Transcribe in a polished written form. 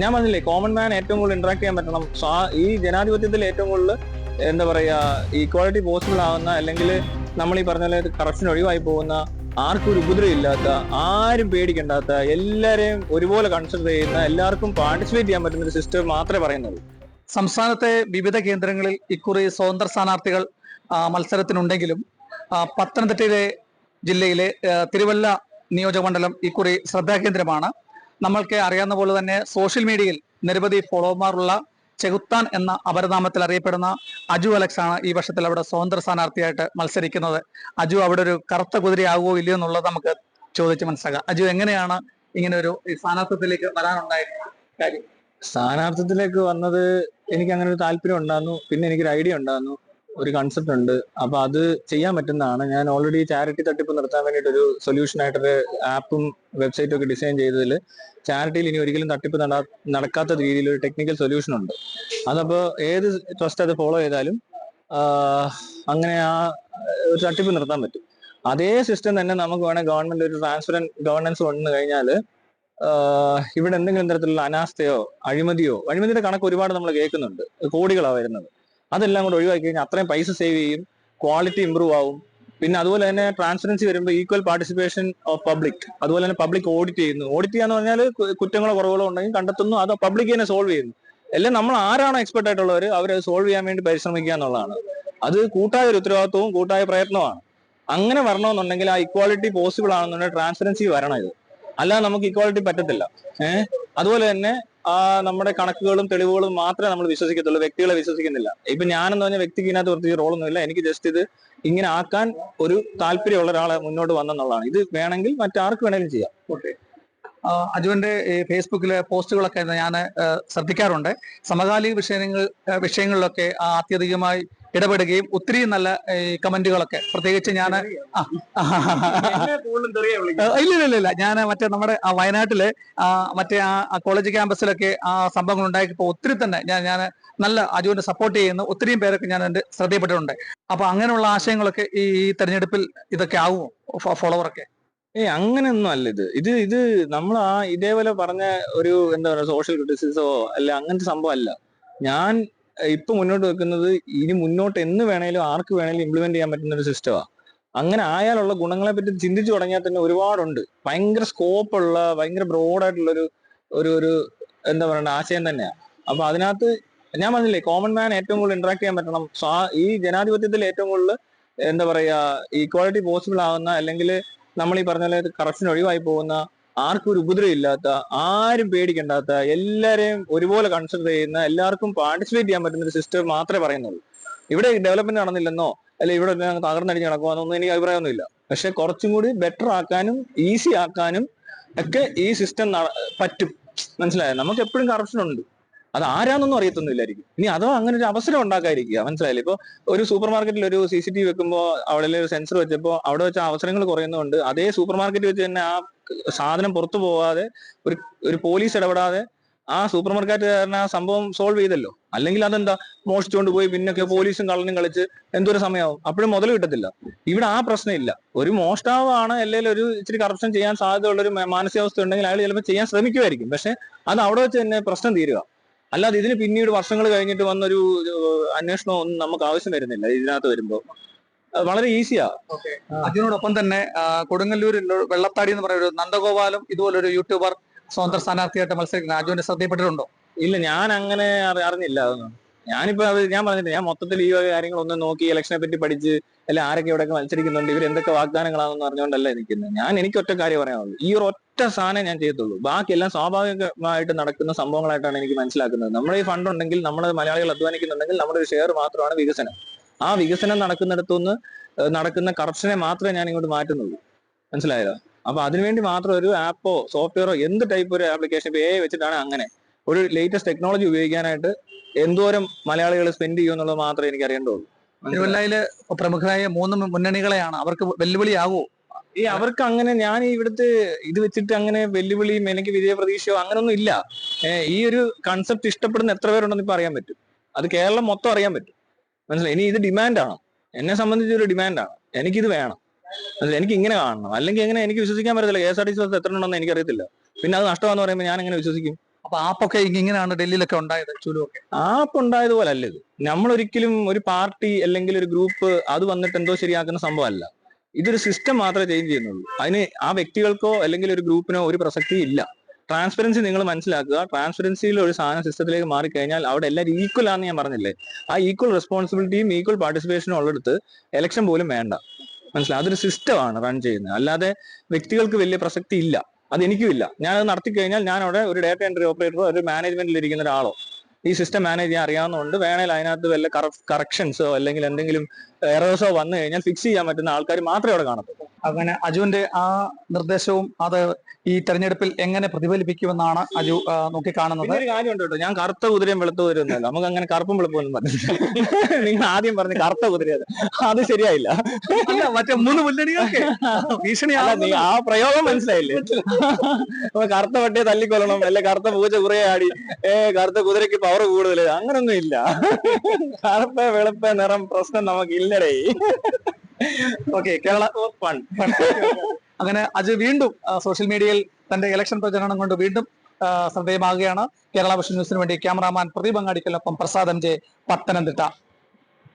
ഞാൻ പറഞ്ഞില്ലേ, common man ഏറ്റവും കൂടുതൽ ഇന്ററാക്ട് ചെയ്യാൻ പറ്റണം. ഈ ജനാധിപത്യത്തിൽ ഏറ്റവും കൂടുതൽ എന്താ പറയാ, ഈക്വാലിറ്റി പോസിബിൾ ആവുന്ന, അല്ലെങ്കിൽ നമ്മൾ ഈ പറഞ്ഞ പോലെ കറപ്ഷൻ ഒഴിവായി പോകുന്ന, ആർക്കും ഒരു ഉപദ്രവം ഇല്ലാത്ത, ആരും പേടിക്കണ്ടാത്ത, എല്ലാരെയും ഒരുപോലെ കൺസിഡർ ചെയ്യുന്ന, എല്ലാവർക്കും പാർട്ടിസിപ്പേറ്റ് ചെയ്യാൻ പറ്റുന്ന ഒരു സിസ്റ്റം മാത്രമേ പറയുന്നുള്ളൂ. സംസ്ഥാനത്തെ വിവിധ കേന്ദ്രങ്ങളിൽ ഇക്കുറി സ്വതന്ത്ര സ്ഥാനാർത്ഥികൾ മത്സരത്തിനുണ്ടെങ്കിലും പത്തനംതിട്ടയിലെ ജില്ലയിലെ തിരുവല്ല നിയോജകമണ്ഡലം ഇക്കുറി ശ്രദ്ധാകേന്ദ്രമാണ്. നമ്മൾക്ക് അറിയാവുന്ന പോലെ തന്നെ സോഷ്യൽ മീഡിയയിൽ നിരവധി ഫോളോവർമാരുള്ള ചെകുത്താൻ എന്ന അപരനാമത്തിൽ അറിയപ്പെടുന്ന അജു അലക്സ് ആണ് ഈ വർഷത്തിൽ അവിടെ സ്വതന്ത്ര സ്ഥാനാർത്ഥിയായിട്ട് മത്സരിക്കുന്നത്. അജു അവിടെ ഒരു കറുത്ത കുതിരയാകുമോ ഇല്ലയോ എന്നുള്ളത് നമുക്ക് ചോദിച്ച് മനസ്സിലാക്കാം. അജു, എങ്ങനെയാണ് ഇങ്ങനെ ഒരു സ്ഥാനാർത്ഥിത്വത്തിലേക്ക് വരാനുണ്ടായ കാര്യം? സ്ഥാനാർത്ഥിത്തിലേക്ക് വന്നത് എനിക്ക് അങ്ങനെ ഒരു താല്പര്യം ഉണ്ടായിരുന്നു. പിന്നെ എനിക്കൊരു ഐഡിയ ഉണ്ടായിരുന്നു, ഒരു കൺസെപ്റ്റ് ഉണ്ട്. അപ്പൊ അത് ചെയ്യാൻ പറ്റുന്നതാണ്. ഞാൻ ഓൾറെഡി ചാരിറ്റി തട്ടിപ്പ് നിർത്താൻ വേണ്ടിയിട്ട് ഒരു സൊല്യൂഷൻ ആയിട്ടൊരു ആപ്പും വെബ്സൈറ്റും ഒക്കെ ഡിസൈൻ ചെയ്തതിൽ ചാരിറ്റിയിൽ ഇനി ഒരിക്കലും തട്ടിപ്പ് നടക്കാത്ത രീതിയിൽ ഒരു ടെക്നിക്കൽ സൊല്യൂഷൻ ഉണ്ട്. അതപ്പോ ഏത് ട്രസ്റ്റ് അത് ഫോളോ ചെയ്താലും അങ്ങനെ ആ ഒരു തട്ടിപ്പ് നിർത്താൻ പറ്റും. അതേ സിസ്റ്റം തന്നെ നമുക്ക് വേണേൽ ഗവൺമെന്റ് ഒരു ട്രാൻസ്പെറന്റ് ഗവർണൻസ് വന്നു കഴിഞ്ഞാൽ ഇവിടെ എന്തെങ്കിലും തരത്തിലുള്ള അനാസ്ഥയോ അഴിമതിയുടെ കണക്ക് ഒരുപാട് നമ്മൾ കേൾക്കുന്നുണ്ട്, കോടികളാണ് വരുന്നത്. അതെല്ലാം കൂടെ ഒഴിവാക്കി കഴിഞ്ഞാൽ അത്രയും പൈസ സേവ് ചെയ്യും, ക്വാളിറ്റി ഇമ്പ്രൂവ് ആവും. പിന്നെ അതുപോലെ തന്നെ ട്രാൻസ്പെറൻസി വരുമ്പോൾ ഈക്വൽ പാർട്ടിസിപ്പേഷൻ ഓഫ് പബ്ലിക്. അതുപോലെ തന്നെ പബ്ലിക് ഓഡിറ്റ് ചെയ്യുന്നു. ഓഡിറ്റ് ചെയ്യാന്ന് പറഞ്ഞാൽ കുറ്റങ്ങളോ കുറവുകളോ ഉണ്ടെങ്കിൽ കണ്ടെത്തുന്നു, അത് പബ്ലിക് തന്നെ സോൾവ് ചെയ്യുന്നു. എല്ലാം നമ്മൾ ആരാണോ എക്സ്പെർട്ട് ആയിട്ടുള്ളവർ അവരത് സോൾവ് ചെയ്യാൻ വേണ്ടി പരിശ്രമിക്കുക എന്നുള്ളതാണ്. അത് കൂട്ടായ ഒരു ഉത്തരവാദിത്വവും കൂട്ടായ പ്രയത്നമാണ്. അങ്ങനെ വരണമെന്നുണ്ടെങ്കിൽ ആ ഇക്വാളിറ്റി പോസിബിൾ ആണെന്നുണ്ടെങ്കിൽ ട്രാൻസ്പെറൻസി വരണം. ഇത് അല്ലാതെ നമുക്ക് ഇക്വാളിറ്റി പറ്റത്തില്ല. അതുപോലെ തന്നെ നമ്മുടെ കണക്കുകളും തെളിവുകളും മാത്രമേ നമ്മൾ വിശ്വസിക്കത്തുള്ളൂ, വ്യക്തികളെ വിശ്വസിക്കുന്നില്ല. ഇപ്പൊ ഞാനെന്ന് പറഞ്ഞ വ്യക്തിക്ക് ഇതിനകത്ത് പ്രത്യേകിച്ച് റോളൊന്നുമില്ല. എനിക്ക് ജസ്റ്റ് ഇത് ഇങ്ങനെ ആക്കാൻ ഒരു താല്പര്യമുള്ള ഒരാളെ മുന്നോട്ട് വന്നെന്നുള്ളതാണ്. ഇത് വേണമെങ്കിൽ മറ്റാർക്ക് വേണമെങ്കിലും ചെയ്യാം. ഓക്കെ. അജുവിന്റെ ഫേസ്ബുക്കിലെ പോസ്റ്റുകളൊക്കെ ഞാൻ ശ്രദ്ധിക്കാറുണ്ട്. സമകാലിക വിഷയങ്ങളിലൊക്കെ അത്യധികമായി ഇടപെടുകയും ഒത്തിരി നല്ല കമന്റുകളൊക്കെ, പ്രത്യേകിച്ച് ഞാൻ ഇല്ല ഞാൻ മറ്റേ നമ്മുടെ വയനാട്ടിലെ മറ്റേ ആ കോളേജ് ക്യാമ്പസിലൊക്കെ ആ സംഭവങ്ങൾ ഉണ്ടാക്കിയപ്പോൾ ഒത്തിരി തന്നെ ഞാൻ നല്ല അജുവിനെ സപ്പോർട്ട് ചെയ്യുന്ന ഒത്തിരിയും പേരൊക്കെ ഞാൻ എന്റെ ശ്രദ്ധയിൽപ്പെട്ടിട്ടുണ്ട്. അപ്പൊ അങ്ങനെയുള്ള ആശയങ്ങളൊക്കെ ഈ തെരഞ്ഞെടുപ്പിൽ ഇതൊക്കെ ആവുമോ ഫോളോവറൊക്കെ? അങ്ങനെയൊന്നും അല്ല. ഇത് നമ്മൾ ഇതേപോലെ പറഞ്ഞ ഒരു എന്താ പറയുക സോഷ്യൽ ക്രിറ്റിസിസമോ അല്ല, അങ്ങനത്തെ സംഭവം അല്ല. ഞാൻ ഇപ്പൊ മുന്നോട്ട് വെക്കുന്നത് ഇനി മുന്നോട്ട് എന്ന് വേണേലും ആർക്ക് വേണേലും ഇംപ്ലിമെന്റ് ചെയ്യാൻ പറ്റുന്ന ഒരു സിസ്റ്റമാണ്. അങ്ങനെ ആയാലുള്ള ഗുണങ്ങളെ പറ്റി ചിന്തിച്ചു തുടങ്ങിയാൽ തന്നെ ഒരുപാടുണ്ട്. ഭയങ്കര സ്കോപ്പുള്ള, ഭയങ്കര ബ്രോഡായിട്ടുള്ള ഒരു എന്താ പറയുക ആശയം തന്നെയാണ്. അപ്പൊ അതിനകത്ത് ഞാൻ പറഞ്ഞില്ലേ, കോമൺ മാൻ ഏറ്റവും കൂടുതൽ ഇന്ററാക്ട് ചെയ്യാൻ പറ്റണം. ഈ ജനാധിപത്യത്തിൽ ഏറ്റവും കൂടുതൽ എന്താ പറയാ, ഈക്വാലിറ്റി പോസിബിൾ ആവുന്ന, അല്ലെങ്കിൽ നമ്മൾ ഈ പറഞ്ഞ പോലെ കറപ്ഷൻ ഒഴിവായി പോകുന്ന, ആർക്കും ഒരു ഉപദ്രവം ഇല്ലാത്ത, ആരും പേടിക്കണ്ടാത്ത, എല്ലാരെയും ഒരുപോലെ കൺസിഡർ ചെയ്യുന്ന, എല്ലാവർക്കും പാർട്ടിസിപ്പേറ്റ് ചെയ്യാൻ പറ്റുന്ന ഒരു സിസ്റ്റം മാത്രമേ പറയുന്നുള്ളൂ. ഇവിടെ ഡെവലപ്മെന്റ് നടന്നില്ലെന്നോ അല്ലെ ഇവിടെ തകർന്നടിഞ്ഞ് നടക്കുവാന്നൊന്നും എനിക്ക് അഭിപ്രായമൊന്നുമില്ല. പക്ഷെ കുറച്ചും കൂടി ബെറ്റർ ആക്കാനും ഈസി ആക്കാനും ഒക്കെ ഈ സിസ്റ്റം പറ്റും. മനസ്സിലായോ? നമുക്ക് എപ്പോഴും കറപ്ഷൻ ഉണ്ട്, അത് ആരാന്നൊന്നും അറിയത്തൊന്നുമില്ലായിരിക്കും. ഇനി അതോ അങ്ങനെ ഒരു അവസരം ഉണ്ടാക്കാതിരിക്കുക. മനസ്സിലായില്ലേ? ഇപ്പൊ ഒരു സൂപ്പർ മാർക്കറ്റിൽ ഒരു CCTV വെക്കുമ്പോൾ അവിടെ ഒരു സെൻസർ വെച്ചപ്പോൾ അവിടെ വെച്ച അവസരങ്ങൾ കുറയുന്നതുകൊണ്ട് അതേ സൂപ്പർ മാർക്കറ്റ് വെച്ച് തന്നെ ആ സാധനം പുറത്തു പോവാതെ ഒരു പോലീസ് ഇടപെടാതെ ആ സൂപ്പർ മാർക്കറ്റുകാരന് ആ സംഭവം സോൾവ് ചെയ്തല്ലോ. അല്ലെങ്കിൽ അതെന്താ, മോഷിച്ചുകൊണ്ട് പോയി പിന്നൊക്കെ പോലീസും കള്ളനും കളിച്ച് എന്തൊരു സമയമാവും, അപ്പോഴും മുതൽ കിട്ടത്തില്ല. ഇവിടെ ആ പ്രശ്നമില്ല. ഒരു മോഷ്ടാവാണ് അല്ലെങ്കിൽ ഒരു ഇച്ചിരി കറപ്ഷൻ ചെയ്യാൻ സാധ്യതയുള്ള ഒരു മാനസികാവസ്ഥ ഉണ്ടെങ്കിൽ അയാൾ ചിലപ്പോൾ ചെയ്യാൻ ശ്രമിക്കുമായിരിക്കും. പക്ഷെ അത് അവിടെ വെച്ച് തന്നെ പ്രശ്നം തീരുക. അല്ലാതെ ഇതിന് പിന്നീട് വർഷങ്ങൾ കഴിഞ്ഞിട്ട് വന്നൊരു അന്വേഷണം ഒന്നും നമുക്ക് ആവശ്യം വരുന്നില്ല. ഇതിനകത്ത് വരുമ്പോൾ വളരെ ഈസിയാ. അതിനോടൊപ്പം തന്നെ കൊടുങ്ങല്ലൂരിൽ വെള്ളത്താടി എന്ന് പറയുന്ന ഒരു നന്ദഗോപാലും ഇതുപോലൊരു യൂട്യൂബർ സ്വതന്ത്ര സ്ഥാനാർത്ഥിയായിട്ട് മത്സരിക്കുന്നത് അജുവിന്റെ ശ്രദ്ധയിൽപ്പെട്ടിട്ടുണ്ടോ? ഇല്ല, ഞാൻ അങ്ങനെ അറിഞ്ഞില്ല അതൊന്നും. ഞാനിപ്പോ ഞാൻ പറഞ്ഞില്ല, ഞാൻ മൊത്തത്തിൽ ഈ കാര്യങ്ങളൊന്നും നോക്കി ഇലക്ഷനെ പറ്റി പഠിച്ച് അല്ലെ ആരൊക്കെ എവിടെയൊക്കെ മത്സരിക്കുന്നുണ്ട്, ഇവർ എന്തൊക്കെ വാഗ്ദാനങ്ങളാണെന്ന് അറിഞ്ഞുകൊണ്ടല്ല നിൽക്കുന്നത്. എനിക്ക് ഒറ്റ കാര്യം പറയാനുള്ളൂ, ഈ ഒരു ഒറ്റ സാധനം ഞാൻ ചെയ്യത്തുള്ളൂ. ബാക്കിയെല്ലാം സ്വാഭാവികമായിട്ട് നടക്കുന്ന സംഭവങ്ങളായിട്ടാണ് എനിക്ക് മനസ്സിലാക്കുന്നത്. നമ്മുടെ ഈ ഫണ്ട് ഉണ്ടെങ്കിൽ, നമ്മുടെ മലയാളികൾ അധ്വാനിക്കുന്നുണ്ടെങ്കിൽ നമ്മുടെ ഒരു ഷെയർ മാത്രമാണ് വികസനം. ആ വികസനം നടക്കുന്നിടത്തുനിന്ന് നടക്കുന്ന കറപ്ഷനെ മാത്രമേ ഞാൻ ഇങ്ങോട്ട് മാറ്റുന്നുള്ളൂ. മനസ്സിലായോ? അപ്പൊ അതിനുവേണ്ടി മാത്രം ഒരു ആപ്പോ സോഫ്റ്റ്വെയറോ എന്ത് ടൈപ്പ് ഒരു ആപ്ലിക്കേഷൻ ഇപ്പൊ AI വെച്ചിട്ടാണ് അങ്ങനെ ഒരു ലേറ്റസ്റ്റ് ടെക്നോളജി ഉപയോഗിക്കാനായിട്ട് എന്തോരം മലയാളികൾ സ്പെൻഡ് ചെയ്യും എന്നുള്ളത് മാത്രമേ എനിക്ക് അറിയേണ്ടുള്ളൂ. തിരുവല്ലയില് പ്രമുഖരായ 3 മുന്നണികളെയാണ്, അവർക്ക് വെല്ലുവിളിയാകുമോ? അവർക്ക് അങ്ങനെ ഞാൻ ഇവിടുത്തെ ഇത് വെച്ചിട്ട് അങ്ങനെ വെല്ലുവിളിയും എനിക്ക് വിജയ പ്രതീക്ഷയോ അങ്ങനൊന്നും ഇല്ല. ഈ ഒരു കൺസെപ്റ്റ് ഇഷ്ടപ്പെടുന്ന എത്ര പേരുണ്ടെന്ന് ഇപ്പൊ അറിയാൻ പറ്റും. അത് കേരളം മൊത്തം അറിയാൻ പറ്റും. മനസ്സിലായി? ഇനി ഇത് ഡിമാൻഡാണ്, എന്നെ സംബന്ധിച്ച് ഒരു ഡിമാൻഡാണ്. എനിക്കിത് വേണം, എനിക്ക് ഇങ്ങനെ കാണണം. അല്ലെങ്കിൽ എങ്ങനെ എനിക്ക് വിശ്വസിക്കാൻ പറ്റത്തില്ല. KSRTC ബസ് എത്ര ഉണ്ടെന്ന് എനിക്കറിയത്തില്ല. പിന്നെ അത് നഷ്ടമാണെന്ന് പറയുമ്പോൾ ഞാൻ എങ്ങനെ വിശ്വസിക്കും? അപ്പൊ ആപ്പൊക്കെ ഇങ്ങനെയാണ് ഡൽഹിയിലൊക്കെ ഉണ്ടായത്, ചുലുവൊക്കെ. ആപ്പ് ഉണ്ടായതുപോലെ അല്ല ഇത്. നമ്മളൊരിക്കലും ഒരു പാർട്ടി അല്ലെങ്കിൽ ഒരു ഗ്രൂപ്പ് അത് വന്നിട്ട് എന്തോ ശരിയാക്കുന്ന സംഭവമല്ല. ഇതൊരു സിസ്റ്റം മാത്രമേ ചേഞ്ച് ചെയ്യുന്നുള്ളൂ. അതിന് ആ വ്യക്തികൾക്കോ അല്ലെങ്കിൽ ഒരു ഗ്രൂപ്പിനോ ഒരു പ്രസക്തി ഇല്ല. ട്രാൻസ്പെറൻസി നിങ്ങൾ മനസ്സിലാക്കുക. ട്രാൻസ്പെറൻസിയിൽ ഒരു സാധനം സിസ്റ്റത്തിലേക്ക് മാറിക്കഴിഞ്ഞാൽ അവിടെ എല്ലാവരും ഈക്വൽ ആണെന്ന് ഞാൻ പറഞ്ഞില്ലേ. ആ ഈക്വൽ റെസ്പോൺസിബിലിറ്റിയും ഈക്വൽ പാർട്ടിസിപ്പേഷനും ഉള്ളിടത്ത് ഇലക്ഷൻ പോലും വേണ്ട. മനസ്സിലായി? അതൊരു സിസ്റ്റമാണ് റൺ ചെയ്യുന്നത്. അല്ലാതെ വ്യക്തികൾക്ക് വലിയ പ്രസക്തി ഇല്ല. അതെനിക്കും ഇല്ല. ഞാനത് നടത്തി കഴിഞ്ഞാൽ ഞാൻ അവിടെ ഒരു ഡേറ്റ എൻട്രി ഓപ്പറേറ്ററോ ഒരു മാനേജ്മെന്റിൽ ഇരിക്കുന്ന ഒരാളോ ഈ സിസ്റ്റം മാനേജ് ചെയ്യാൻ അറിയാവുന്നതുകൊണ്ട് വേണേൽ അതിനകത്ത് വല്ല കറക്ഷൻസോ അല്ലെങ്കിൽ എന്തെങ്കിലും എറേഴ്സോ വന്നു കഴിഞ്ഞാൽ ഫിക്സ് ചെയ്യാൻ പറ്റുന്ന ആൾക്കാർ മാത്രമേ അവിടെ കാണത്തുള്ളൂ. അങ്ങനെ അജുവിന്റെ ആ നിർദ്ദേശവും അത് ഈ തെരഞ്ഞെടുപ്പിൽ എങ്ങനെ പ്രതിഫലിപ്പിക്കുമെന്നാണ് അജു നോക്കിക്കാണുന്നത്. ഒരു കാര്യമുണ്ട് കേട്ടോ, ഞാൻ കറുത്ത കുതിരയും വെളുത്ത കുതിരയും ഒന്നുമല്ല. നമുക്ക് അങ്ങനെ കറുപ്പും വെളുപ്പൊന്നും പറ്റില്ല. നിങ്ങൾ ആദ്യം പറഞ്ഞ് കറുത്ത കുതിരയത് അത് ശരിയായില്ല. അല്ല, മറ്റേ 3 മുന്നണികൾക്ക് ഭീഷണിയാണ്. ആ പ്രയോഗം മനസ്സിലായില്ലേ? അപ്പൊ കറുത്ത പട്ടിയെ തല്ലിക്കൊല്ലണം, അല്ലെ കറുത്ത പൂച്ച കുറേ ആടി, കറുത്ത കുതിരക്ക് പവർ കൂടുതൽ, അങ്ങനൊന്നും ഇല്ല. കറുപ്പ വെളുപ്പ നിറം പ്രശ്നം നമുക്ക് ഇല്ലടേ. Okay, Kerala fun. അങ്ങനെ അജു വീണ്ടും സോഷ്യൽ മീഡിയയിൽ തന്റെ ഇലക്ഷൻ പ്രചരണം കൊണ്ട് വീണ്ടും ശ്രദ്ധേയമാകുകയാണ്. കേരള വിഷൻ ന്യൂസിന് വേണ്ടി ക്യാമറാമാൻ പ്രദീപ് അങ്ങാടിക്കൊപ്പം പ്രസാദ് MJ, പത്തനംതിട്ട.